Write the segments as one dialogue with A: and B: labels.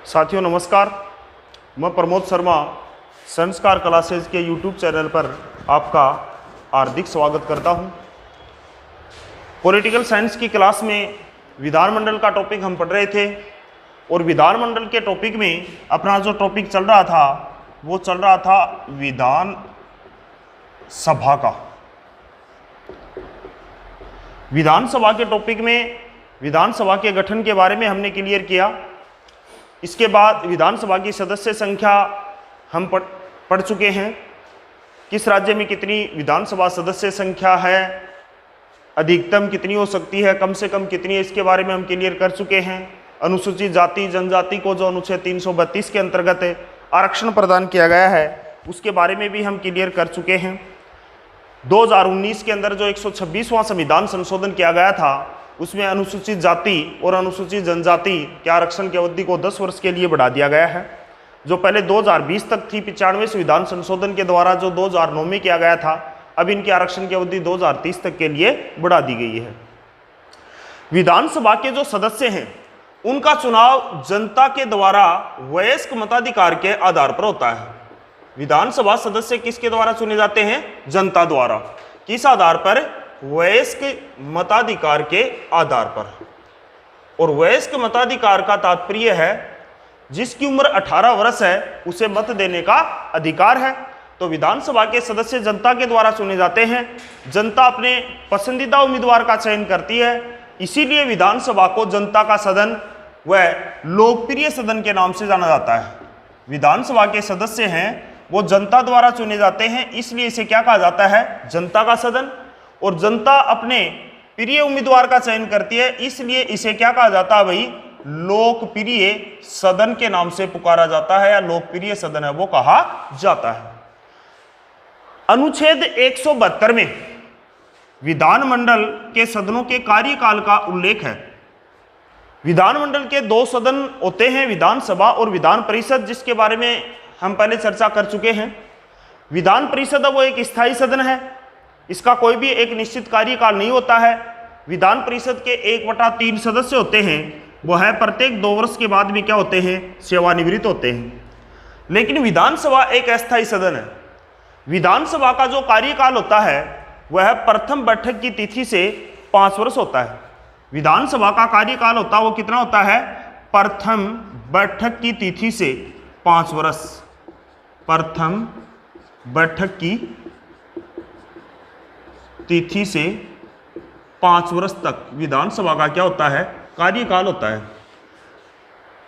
A: साथियों नमस्कार, मैं प्रमोद शर्मा संस्कार क्लासेज के यूट्यूब चैनल पर आपका हार्दिक स्वागत करता हूं। पॉलिटिकल साइंस की क्लास में विधानमंडल का टॉपिक हम पढ़ रहे थे और विधानमंडल के टॉपिक में अपना जो टॉपिक चल रहा था वो चल रहा था विधान सभा का। विधानसभा के टॉपिक में विधानसभा के गठन के बारे में हमने क्लियर किया। इसके बाद विधानसभा की सदस्य संख्या हम पढ़ चुके हैं। किस राज्य में कितनी विधानसभा सदस्य संख्या है, अधिकतम कितनी हो सकती है, कम से कम कितनी है, इसके बारे में हम क्लियर कर चुके हैं। अनुसूचित जाति जनजाति को जो अनुच्छेद 332 के अंतर्गत आरक्षण प्रदान किया गया है उसके बारे में भी हम क्लियर कर चुके हैं। 2019 के अंदर जो 126वां संविधान संशोधन किया गया था उसमें अनुसूचित जाति और अनुसूचित जनजाति के आरक्षण की अवधि को 10 वर्ष के लिए बढ़ा दिया गया है। जो पहले 2020 तक थी, 95वें संविधान संशोधन के द्वारा जो 2009 में किया गया था, अब इनकी आरक्षण की अवधि 2030 तक के लिए बढ़ा दी गई है। विधानसभा के जो सदस्य हैं उनका चुनाव जनता के द्वारा वयस्क मताधिकार के आधार पर होता है। विधानसभा सदस्य किसके द्वारा चुने जाते हैं? जनता द्वारा। किस आधार पर? वयस्क मताधिकार के आधार पर। और वयस्क मताधिकार का तात्पर्य है जिसकी उम्र 18 वर्ष है उसे मत देने का अधिकार है। तो विधानसभा के सदस्य जनता के द्वारा चुने जाते हैं। जनता अपने पसंदीदा उम्मीदवार का चयन करती है, इसीलिए विधानसभा को जनता का सदन व लोकप्रिय सदन के नाम से जाना जाता है। विधानसभा के सदस्य हैं वो जनता द्वारा चुने जाते हैं, इसलिए इसे क्या कहा जाता है? जनता का सदन। और जनता अपने प्रिय उम्मीदवार का चयन करती है, इसलिए इसे क्या कहा जाता है भाई? लोकप्रिय सदन के नाम से पुकारा जाता है या लोकप्रिय सदन है वो कहा जाता है। अनुच्छेद 172 में विधानमंडल के सदनों के कार्यकाल का उल्लेख है। विधानमंडल के दो सदन होते हैं, विधानसभा और विधान परिषद, जिसके बारे में हम पहले चर्चा कर चुके हैं। विधान परिषद वो एक स्थायी सदन है, इसका कोई भी एक निश्चित कार्यकाल नहीं होता है। विधान परिषद के 1/3 सदस्य होते हैं, वो है प्रत्येक 2 वर्ष के बाद भी क्या होते हैं? सेवानिवृत्त होते हैं। लेकिन विधानसभा एक अस्थायी सदन है। विधानसभा का जो कार्यकाल होता है वह प्रथम बैठक की तिथि से 5 वर्ष होता है। विधानसभा का कार्यकाल होता है वो कितना होता है? प्रथम बैठक की तिथि से 5 वर्ष। प्रथम बैठक की तिथि से 5 वर्ष तक विधानसभा का क्या होता है? कार्यकाल होता है।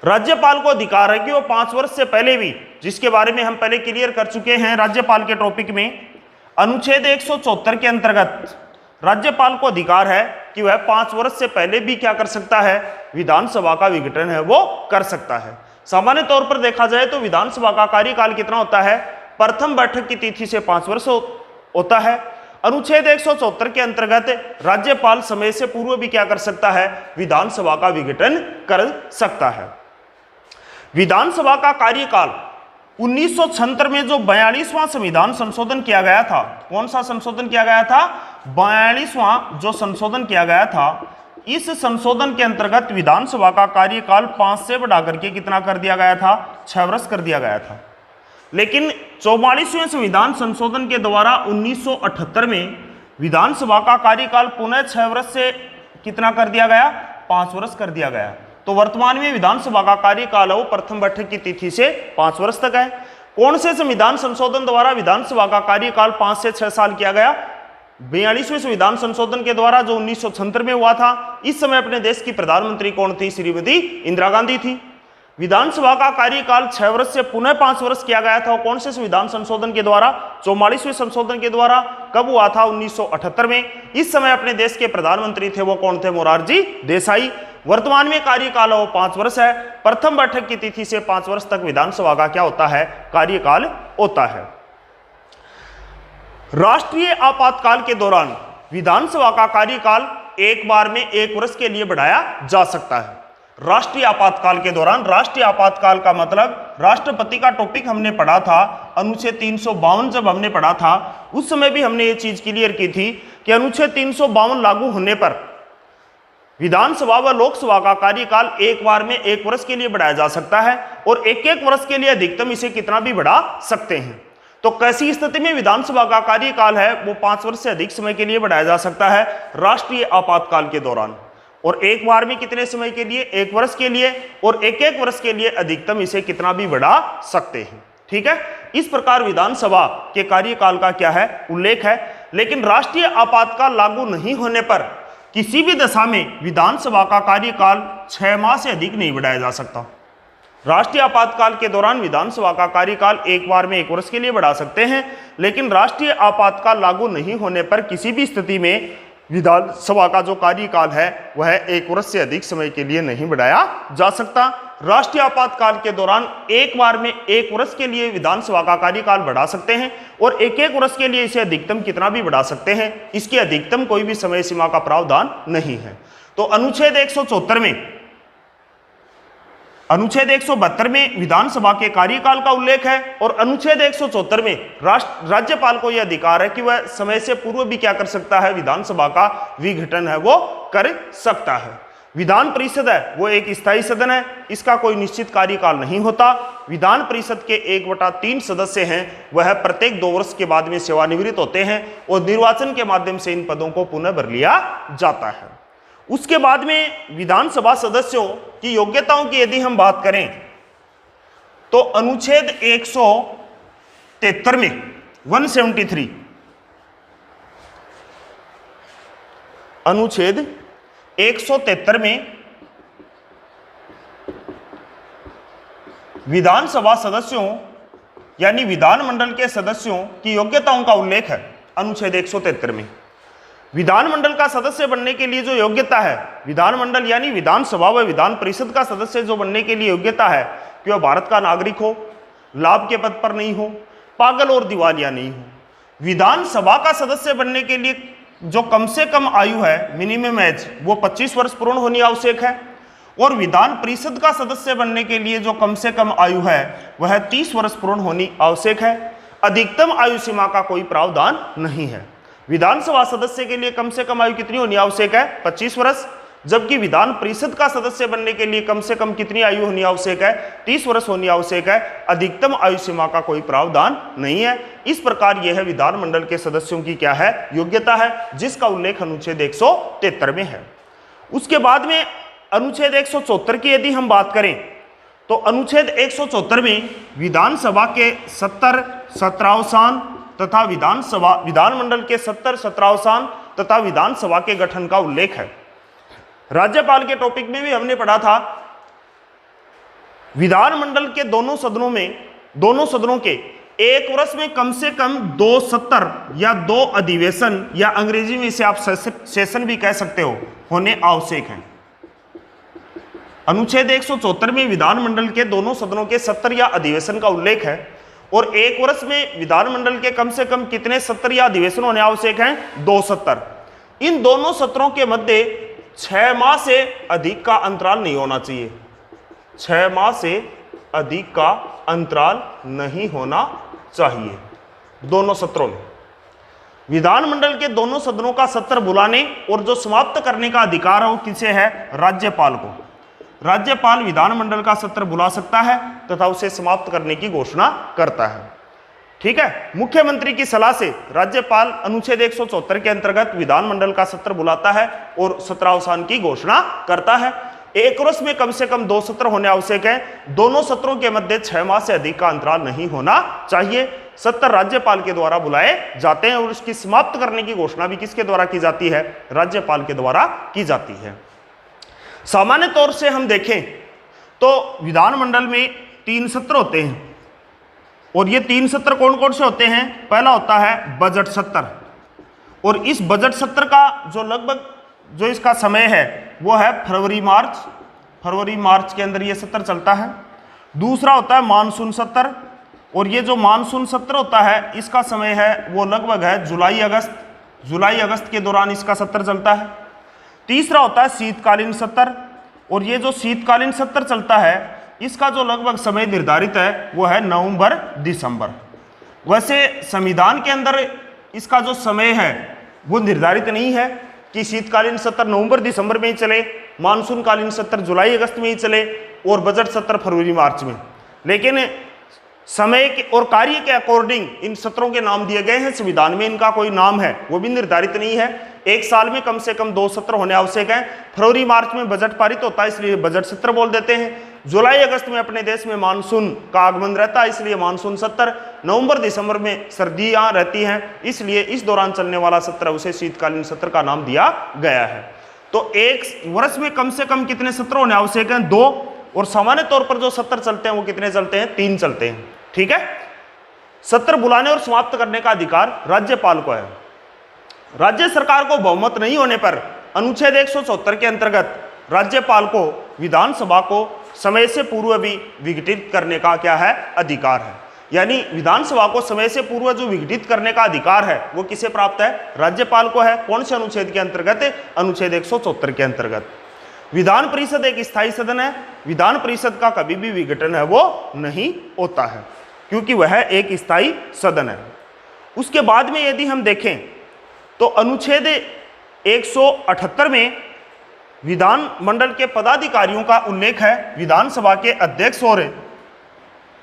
A: राज्यपाल को अधिकार है कि वो 5 वर्ष से पहले भी, जिसके बारे में हम पहले क्लियर कर चुके हैं राज्यपाल के टॉपिक में, अनुच्छेद 174 के अंतर्गत राज्यपाल को अधिकार है कि वह 5 वर्ष से पहले भी क्या कर सकता है? विधानसभा का विघटन है वो कर सकता है। सामान्य तौर पर देखा जाए तो विधानसभा का कार्यकाल कितना होता है? प्रथम बैठक की तिथि से 5 वर्ष होता है। अनुच्छेद 174 के अंतर्गत राज्यपाल समय से पूर्व भी क्या कर सकता है? विधानसभा का विघटन कर सकता है। विधानसभा का कार्यकाल 1976 में जो 42वां संविधान संशोधन किया गया था, कौन सा संशोधन किया गया था? 42वां जो संशोधन किया गया था, इस संशोधन के अंतर्गत विधानसभा का कार्यकाल 5 से बढ़ा करके कितना कर दिया गया था? 6 वर्ष कर दिया गया था। लेकिन 44वें संविधान संशोधन के द्वारा 1978 में विधानसभा का कार्यकाल पुनः 6 वर्ष से कितना कर दिया गया? 5 वर्ष कर दिया गया। तो वर्तमान में विधानसभा का कार्यकाल है वो प्रथम बैठक की तिथि से 5 वर्ष तक है। कौन से संविधान संशोधन द्वारा विधानसभा का कार्यकाल 5 से 6 साल किया गया? 42वें संविधान संशोधन के द्वारा जो 1976 में हुआ था। इस समय अपने देश की प्रधानमंत्री कौन थी? श्रीमती इंदिरा गांधी थी। विधानसभा का कार्यकाल 6 वर्ष से पुनः 5 वर्ष किया गया था। कौन से संविधान संशोधन के द्वारा? 44वें संशोधन के द्वारा। कब हुआ था? 1978 में। इस समय अपने देश के प्रधानमंत्री थे वो कौन थे? मोरारजी देसाई। वर्तमान में कार्यकाल वो 5 वर्ष है। प्रथम बैठक की तिथि से 5 वर्ष तक विधानसभा का क्या होता है? कार्यकाल होता है। राष्ट्रीय आपातकाल के दौरान विधानसभा का कार्यकाल एक बार में 1 वर्ष के लिए बढ़ाया जा सकता है। राष्ट्रीय आपातकाल के दौरान, राष्ट्रीय आपातकाल का मतलब राष्ट्रपति का टॉपिक हमने पढ़ा था, अनुच्छेद 352 जब हमने पढ़ा था उस समय भी हमने ये चीज क्लियर की थी कि अनुच्छेद 352 लागू होने पर विधानसभा व लोकसभा का कार्यकाल एक बार में 1 वर्ष के लिए बढ़ाया जा सकता है और 1-1 वर्ष के लिए अधिकतम इसे कितना भी बढ़ा सकते हैं। तो कैसी स्थिति में विधानसभा का कार्यकाल है वो 5 वर्ष से अधिक समय के लिए बढ़ाया जा सकता है? राष्ट्रीय आपातकाल के दौरान। और एक बार में कितने समय के लिए? 1 वर्ष के लिए, और 1-1 वर्ष के लिए अधिकतम इसे कितना भी बढ़ा सकते हैं। ठीक है, इस प्रकार विधानसभा के कार्यकाल का क्या है? उल्लेख है। लेकिन राष्ट्रीय आपातकाल लागू नहीं होने पर किसी भी दशा में विधानसभा का कार्यकाल 6 माह से अधिक नहीं बढ़ाया जा सकता। राष्ट्रीय आपातकाल के दौरान विधानसभा का कार्यकाल एक बार में 1 वर्ष के लिए बढ़ा सकते हैं, लेकिन राष्ट्रीय आपातकाल लागू नहीं होने पर किसी भी स्थिति में विधानसभा का जो कार्यकाल है वह 1 वर्ष से अधिक समय के लिए नहीं बढ़ाया जा सकता। राष्ट्रीय आपातकाल के दौरान एक बार में 1 वर्ष के लिए विधानसभा का कार्यकाल बढ़ा सकते हैं और 1-1 वर्ष के लिए इसे अधिकतम कितना भी बढ़ा सकते हैं। इसकी अधिकतम कोई भी समय सीमा का प्रावधान नहीं है। तो अनुच्छेद 174 में, अनुच्छेद 172 में विधानसभा के कार्यकाल का उल्लेख है और अनुच्छेद 174 में राज्यपाल को यह अधिकार है कि वह समय से पूर्व भी क्या कर सकता है? विधानसभा का विघटन है वो कर सकता है। विधान परिषद है वो एक स्थायी सदन है, इसका कोई निश्चित कार्यकाल नहीं होता। विधान परिषद के 1/3 सदस्य हैं वह प्रत्येक 2 वर्ष के बाद में सेवानिवृत्त होते हैं और निर्वाचन के माध्यम से इन पदों को पुनः भर लिया जाता है। उसके बाद में विधानसभा सदस्यों की योग्यताओं की यदि हम बात करें तो अनुच्छेद 173 में 173 अनुच्छेद 173 में विधानसभा सदस्यों यानी विधानमंडल के सदस्यों की योग्यताओं का उल्लेख है। अनुच्छेद 173 में विधानमंडल का सदस्य बनने के लिए जो योग्यता है, विधानमंडल यानी विधानसभा व विधान परिषद का सदस्य जो बनने के लिए योग्यता है कि वह भारत का नागरिक हो, लाभ के पद पर नहीं हो, पागल और दिवालिया नहीं हो। विधानसभा का सदस्य बनने के लिए जो कम से कम आयु है, मिनिमम एज, वो 25 वर्ष पूर्ण होनी आवश्यक है और विधान परिषद का सदस्य बनने के लिए जो कम से कम आयु है वह 30 वर्ष पूर्ण होनी आवश्यक है। अधिकतम आयु सीमा का कोई प्रावधान नहीं है। विधानसभा सदस्य के लिए कम से कम आयु कितनी होनी आवश्यक है? 25 वर्ष, जबकि विधान परिषद का सदस्य बनने के लिए कम से कम कितनी आयु होनी आवश्यक है? 30 वर्ष होनी आवश्यक है। अधिकतम आयु सीमा का कोई प्रावधान नहीं है। इस प्रकार यह विधानमंडल के सदस्यों की क्या है? योग्यता है, जिसका उल्लेख अनुच्छेद 173 में है। उसके बाद में अनुच्छेद 174 की यदि हम बात करें तो अनुच्छेद 174 में विधानसभा के 70 सत्रावसान तथा विधानमंडल के 70 सत्रावसान तथा विधानसभा के गठन का उल्लेख है। राज्यपाल के टॉपिक में भी हमने पढ़ा था, विधानमंडल के दोनों सदनों के 1 वर्ष में कम से कम 2 सत्र या 2 अधिवेशन, या अंग्रेजी में इसे आप सेशन भी कह सकते हो, होने आवश्यक हैं। अनुच्छेद 174 में विधानमंडल के दोनों सदनों के सत्र या अधिवेशन का उल्लेख है और 1 वर्ष में विधानमंडल के कम से कम कितने सत्र या अधिवेशन होने आवश्यक हैं? 2 सत्र। इन दोनों सत्रों के मध्य 6 माह से अधिक का अंतराल नहीं होना चाहिए। 6 माह से अधिक का अंतराल नहीं होना चाहिए दोनों सत्रों में। विधानमंडल के दोनों सदनों का सत्र बुलाने और जो समाप्त करने का अधिकार है वो किसे है? राज्यपाल को। राज्यपाल विधानमंडल का सत्र बुला सकता है तथा उसे समाप्त करने की घोषणा करता है। ठीक है, मुख्यमंत्री की सलाह से राज्यपाल अनुच्छेद 174 के अंतर्गत विधानमंडल का सत्र बुलाता है और सत्रावसान की घोषणा करता है। 1 वर्ष में कम से कम 2 सत्र होने आवश्यक है। दोनों सत्रों के मध्य 6 माह से अधिक का अंतराल नहीं होना चाहिए। सत्र राज्यपाल के द्वारा बुलाए जाते हैं और उसकी समाप्त करने की घोषणा भी किसके द्वारा की जाती है? राज्यपाल के द्वारा की जाती है। सामान्य तौर से हम देखें तो विधानमंडल में 3 सत्र होते हैं और ये 3 सत्र कौन कौन से होते हैं? पहला होता है बजट सत्र, और इस बजट सत्र का जो लगभग जो इसका समय है वो है फरवरी मार्च के अंदर ये सत्र चलता है। दूसरा होता है मानसून सत्र, और ये जो मानसून सत्र होता है इसका समय है वो लगभग है जुलाई अगस्त के दौरान इसका सत्र चलता है। तीसरा होता है शीतकालीन सत्र, और ये जो शीतकालीन सत्र चलता है इसका जो लगभग समय निर्धारित है वो है नवंबर दिसंबर। वैसे संविधान के अंदर इसका जो समय है वो निर्धारित नहीं है, कि शीतकालीन सत्र नवंबर दिसंबर में ही चले, मानसून कालीन सत्र जुलाई अगस्त में ही चले और बजट सत्र फरवरी मार्च में। लेकिन समय के और कार्य के अकॉर्डिंग इन सत्रों के नाम दिए गए हैं। संविधान में इनका कोई नाम है वो भी निर्धारित नहीं है। एक साल में कम से कम 2 सत्र होने आवश्यक हैं। फरवरी मार्च में बजट पारित होता है इसलिए बजट सत्र बोल देते हैं। जुलाई अगस्त में अपने देश में मानसून का आगमन रहता है इसलिए मानसून सत्र। नवंबर दिसंबर में सर्दियां रहती हैं इसलिए इस दौरान चलने वाला सत्र उसे शीतकालीन सत्र का नाम दिया गया है। तो एक वर्ष में कम से कम कितने सत्र होने आवश्यक हैं? 2। और सामान्य तौर पर जो सत्र चलते हैं वो कितने चलते हैं? 3 चलते हैं। ठीक है। सत्र बुलाने और समाप्त करने का अधिकार राज्यपाल को है। राज्य सरकार को बहुमत नहीं होने पर अनुच्छेद 174 के अंतर्गत राज्यपाल को विधानसभा को समय से पूर्व भी विघटित करने का क्या है? अधिकार है। यानी विधानसभा को समय से पूर्व जो विघटित करने का अधिकार है वो किसे प्राप्त है? राज्यपाल को है। कौन से अनुच्छेद के अंतर्गत? अनुच्छेद 174 के अंतर्गत। विधान परिषद एक स्थायी सदन है। विधान परिषद का कभी भी विघटन है वो नहीं होता है क्योंकि वह एक स्थायी सदन है। उसके बाद में यदि हम देखें तो अनुच्छेद 178 में विधान मंडल के पदाधिकारियों का उल्लेख है। विधानसभा के अध्यक्ष और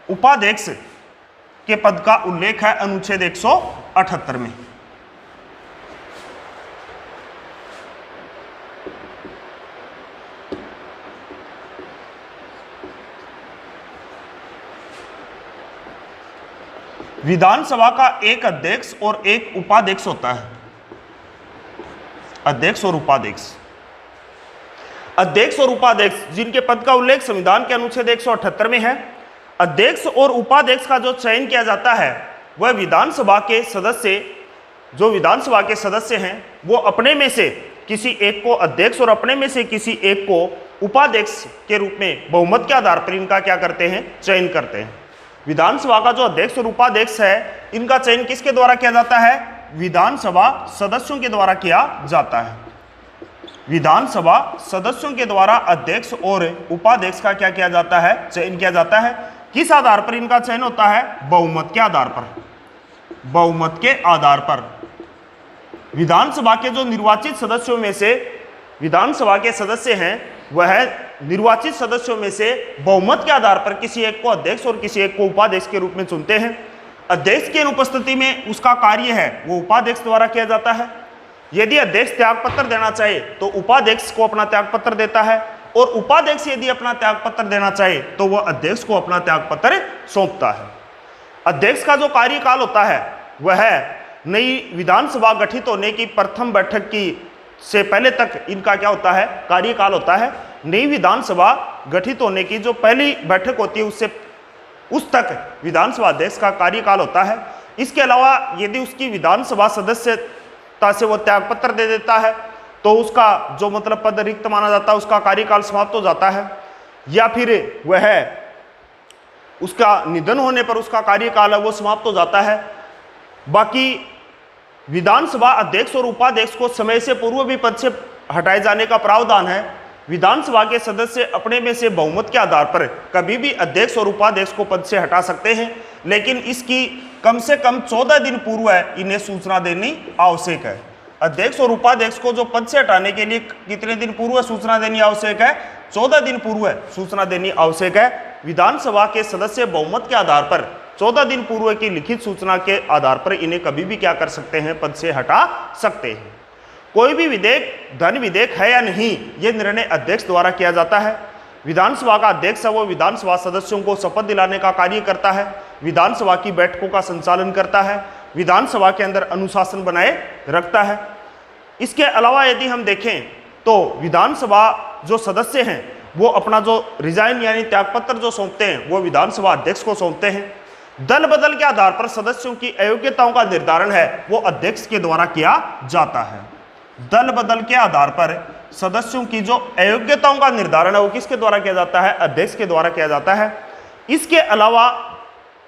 A: उपाध्यक्ष के पद का उल्लेख है अनुच्छेद 178 में। विधानसभा का एक अध्यक्ष और एक उपाध्यक्ष होता है। अध्यक्ष और उपाध्यक्ष, अध्यक्ष और उपाध्यक्ष जिनके पद का उल्लेख संविधान के अनुच्छेद 178 में है। अध्यक्ष और उपाध्यक्ष का जो चयन किया जाता है वह विधानसभा के सदस्य, जो विधानसभा के सदस्य हैं वो अपने में से किसी एक को अध्यक्ष और अपने में से किसी एक को उपाध्यक्ष के रूप में बहुमत के आधार पर इनका क्या करते हैं? चयन करते हैं। विधानसभा का जो अध्यक्ष और उपाध्यक्ष है इनका चयन किसके द्वारा किया जाता है? विधानसभा सदस्यों के द्वारा किया जाता है। विधानसभा सदस्यों के द्वारा अध्यक्ष और उपाध्यक्ष का क्या किया जाता है? चयन किया जाता है। किस आधार पर इनका चयन होता है? बहुमत के आधार पर। बहुमत के आधार पर विधानसभा के जो निर्वाचित सदस्यों में से विधानसभा के सदस्य हैं वह निर्वाचित सदस्यों में से बहुमत के आधार पर किसी एक को अध्यक्ष और किसी एक को उपाध्यक्ष के रूप में चुनते हैं। अध्यक्ष की अनुपस्थिति में उसका कार्य है वो उपाध्यक्ष द्वारा किया जाता है। यदि अध्यक्ष त्यागपत्र देना चाहे तो उपाध्यक्ष को अपना त्यागपत्र देता है और उपाध्यक्ष यदि अपना त्यागपत्र देना चाहे तो वह अध्यक्ष को अपना त्यागपत्र सौंपता है। अध्यक्ष का जो कार्यकाल होता है वह नई विधानसभा गठित होने की प्रथम बैठक की से पहले तक इनका क्या होता है? कार्यकाल होता है। नई विधानसभा गठित होने की जो पहली बैठक होती है उससे उस तक विधानसभा अध्यक्ष का कार्यकाल होता है। इसके अलावा यदि उसकी विधानसभा सदस्यता से वो त्यागपत्र दे देता है तो उसका जो मतलब पद रिक्त माना जाता है उसका कार्यकाल समाप्त हो जाता है, या फिर वह उसका निधन होने पर उसका कार्यकाल है वो समाप्त हो जाता है। बाकी विधानसभा अध्यक्ष और उपाध्यक्ष को समय से पूर्व भी पद से हटाए जाने का प्रावधान है। विधानसभा के सदस्य अपने में से बहुमत के आधार पर कभी भी अध्यक्ष और उपाध्यक्ष को पद से हटा सकते हैं, लेकिन इसकी कम से कम 14 दिन पूर्व इन्हें सूचना देनी आवश्यक है। अध्यक्ष और उपाध्यक्ष को जो पद से हटाने के लिए कितने दिन पूर्व सूचना देनी आवश्यक है? 14 दिन पूर्व सूचना देनी आवश्यक है। विधानसभा के सदस्य बहुमत के आधार पर 14 दिन पूर्व की लिखित सूचना के आधार पर इन्हें कभी भी क्या कर सकते हैं? पद से हटा सकते हैं। कोई भी विधेयक धन विधेयक है या नहीं ये निर्णय अध्यक्ष द्वारा किया जाता है। विधानसभा का अध्यक्ष है वो विधानसभा सदस्यों को शपथ दिलाने का कार्य करता है, विधानसभा की बैठकों का संचालन करता है, विधानसभा के अंदर अनुशासन बनाए रखता है। इसके अलावा यदि हम देखें तो विधानसभा जो सदस्य हैं वो अपना जो रिजाइन यानी त्यागपत्र जो सौंपते हैं वो विधानसभा अध्यक्ष को सौंपते हैं। दल बदल के आधार पर सदस्यों की अयोग्यताओं का निर्धारण है वो अध्यक्ष के द्वारा किया जाता है। दल बदल के आधार पर सदस्यों की जो अयोग्यताओं का निर्धारण है वो किसके द्वारा किया जाता है? अध्यक्ष के द्वारा किया जाता है। इसके अलावा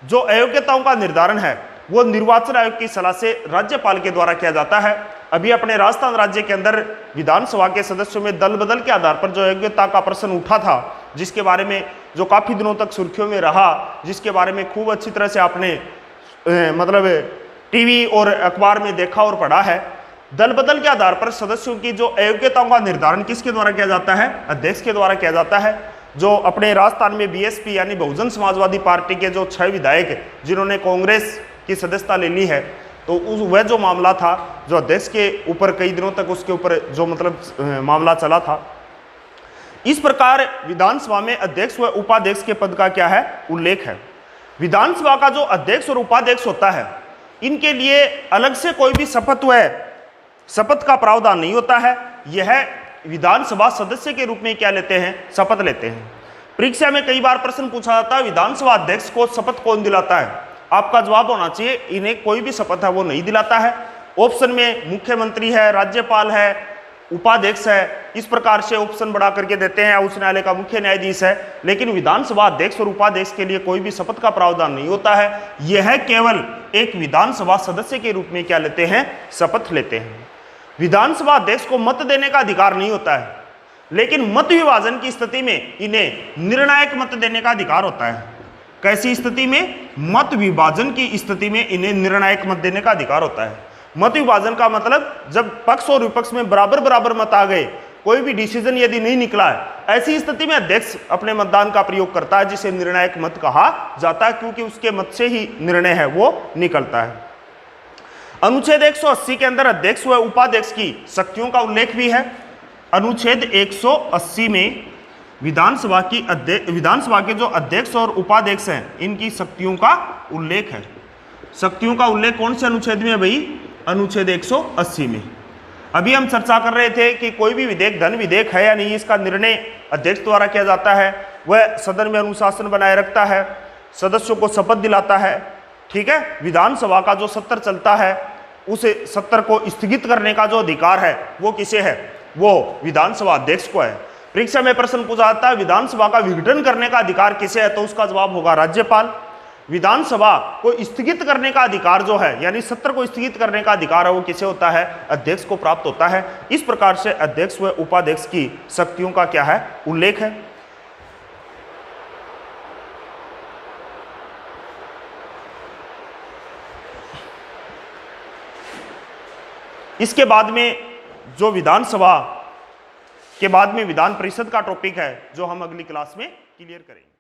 A: जो अयोग्यताओं का निर्धारण है वो निर्वाचन आयोग की सलाह से राज्यपाल के द्वारा किया जाता है। अभी अपने राजस्थान राज्य के अंदर विधानसभा के सदस्यों में दल बदल के आधार पर जो योग्यता का प्रश्न उठा था, जिसके बारे में जो काफ़ी दिनों तक सुर्खियों में रहा, जिसके बारे में खूब अच्छी तरह से आपने मतलब टीवी और अखबार में देखा और पढ़ा है, दल बदल के आधार पर सदस्यों की जो अयोग्यताओं का निर्धारण किसके द्वारा किया जाता है? अध्यक्ष के द्वारा किया जाता है। जो अपने राजस्थान में बीएसपी यानी बहुजन समाजवादी पार्टी के जो 6 विधायक जिन्होंने कांग्रेस की सदस्यता ले ली है, तो वह जो मामला था जो अध्यक्ष के ऊपर कई दिनों तक उसके ऊपर जो मतलब मामला चला था। इस प्रकार विधानसभा में अध्यक्ष व उपाध्यक्ष के पद का क्या है? उल्लेख है। विधानसभा का जो अध्यक्ष और उपाध्यक्ष होता है, इनके लिए अलग से कोई भी शपथ का प्रावधान नहीं होता है। यह विधानसभा सदस्य के रूप में क्या लेते हैं? शपथ लेते हैं। परीक्षा में कई बार प्रश्न पूछा जाता है विधानसभा अध्यक्ष को शपथ कौन दिलाता है? आपका जवाब होना चाहिए इन्हें कोई भी शपथ है वो नहीं दिलाता है। ऑप्शन में मुख्यमंत्री है, राज्यपाल है, उपाध्यक्ष है, इस प्रकार से ऑप्शन बढ़ा करके देते हैं। उच्च न्यायालय का मुख्य न्यायाधीश है, लेकिन विधानसभा अध्यक्ष और उपाध्यक्ष के लिए कोई भी शपथ का प्रावधान नहीं होता है। यह केवल एक विधानसभा सदस्य के रूप में क्या लेते हैं? शपथ लेते हैं। विधानसभा अध्यक्ष को मत देने का अधिकार नहीं होता है, लेकिन मत विभाजन की स्थिति में इन्हें निर्णायक मत देने का अधिकार होता है। कैसी स्थिति में? मत विभाजन की स्थिति में इन्हें निर्णायक मत देने का अधिकार होता है। मत विभाजन का मतलब जब पक्ष और विपक्ष में बराबर मत आ गए, कोई भी डिसीजन यदि नहीं निकला है, ऐसी स्थिति में अध्यक्ष अपने मतदान का प्रयोग करता है, जिसे निर्णायक मत कहा जाता है, क्योंकि उसके मत से ही निर्णय है वो निकलता है। अनुच्छेद 180 के अंदर अध्यक्ष व उपाध्यक्ष की शक्तियों का उल्लेख भी है। अनुच्छेद 180 में विधानसभा के जो अध्यक्ष और उपाध्यक्ष हैं, इनकी शक्तियों का उल्लेख है। शक्तियों का उल्लेख कौन से अनुच्छेद में है भाई? अनुच्छेद 180 में। अभी हम चर्चा कर रहे थे कि कोई भी विधेयक धन विधेयक है या नहीं, इसका निर्णय अध्यक्ष द्वारा किया जाता है। वह सदन में अनुशासन बनाए रखता है, सदस्यों को शपथ दिलाता है। ठीक है, विधानसभा का जो सत्र चलता है, उस सत्र को स्थगित करने का जो अधिकार है वो किसे है? वो विधानसभा अध्यक्ष को है। परीक्षा में प्रश्न पूछा जाता है विधानसभा का विघटन करने का अधिकार किसे है? तो उसका जवाब होगा राज्यपाल। विधानसभा को स्थगित करने का अधिकार जो है, यानी सत्र को स्थगित करने का अधिकार है, वो किसे होता है? अध्यक्ष को प्राप्त होता है। इस प्रकार से अध्यक्ष व उपाध्यक्ष की शक्तियों का क्या है? उल्लेख है। इसके बाद में जो विधानसभा के बाद में विधान परिषद का टॉपिक है, जो हम अगली क्लास में क्लियर करेंगे।